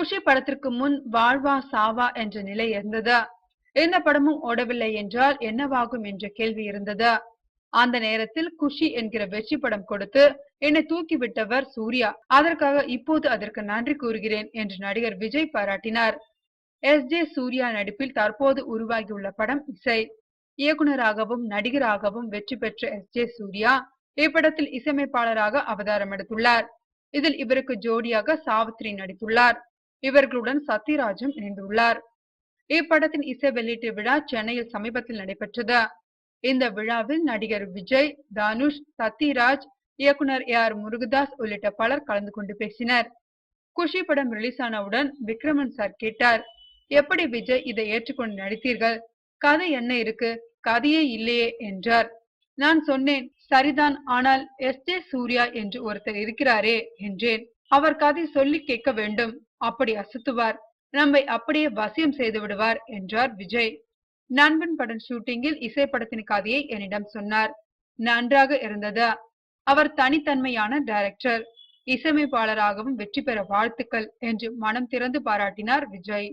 குஷி படத்திற்கு முன் வாழ்வா சாவா என்ற நிலை இருந்தது. எந்த படமும் ஓடவில்லை என்றால் என்னவாகும் என்ற கேள்வி இருந்தது. அந்த நேரத்தில் குஷி என்கிற வெற்றி படம் கொடுத்து என்னை தூக்கிவிட்டவர் சூர்யா. அதற்காக இப்போது அதற்கு நன்றி கூறுகிறேன் என்று நடிகர் விஜய் பாராட்டினார். எஸ்.ஜே. சூர்யா நடிப்பில் தற்போது உருவாகியுள்ள படம் இசை. இயக்குனராகவும் நடிகராகவும் வெற்றி பெற்ற எஸ்.ஜே. சூர்யா இப்படத்தில் இசையமைப்பாளராக அவதாரம் எடுத்துள்ளார். இதில் இவருக்கு ஜோடியாக சாவித்ரி நடித்துள்ளார். இவர்களுடன் சத்யராஜும் இணைந்துள்ளார். இப்படத்தின் இசை வெளியீட்டு விழா சென்னையில் சமீபத்தில் நடைபெற்றது. இந்த விழாவில் நடிகர் விஜய், தனுஷ், சத்யராஜ், இயக்குனர் ஏ.ஆர். முருகதாஸ் உள்ளிட்ட பலர் கலந்து கொண்டு பேசினர். குஷி படம் ரிலீஸ் ஆனவுடன் விக்ரமன் சார் கேட்டார், எப்படி விஜய் இதை ஏற்றுக்கொண்டு நடித்தீர்கள்? கதை என்ன இருக்கு? கதையே இல்லையே என்றார். நான் சொன்னேன், சரிதான், ஆனால் எஸ்.ஜே. சூர்யா என்று ஒருத்தர் இருக்கிறாரே என்றேன். அவர் கதை சொல்லி கேட்க வேண்டும். அப்படி அசத்துவார், நம்மை அப்படியே வசியம் செய்து விடுவார் என்றார் விஜய். நண்பன் படம் ஷூட்டிங்கில் இசை படத்தின் கதையை என்னிடம் சொன்னார். நன்றாக இருந்தது. அவர் தனித்தன்மையான டைரக்டர். இசையமைப்பாளராகவும் வெற்றி பெற வாழ்த்துக்கள் என்று மனம் திறந்து பாராட்டினார் விஜய்.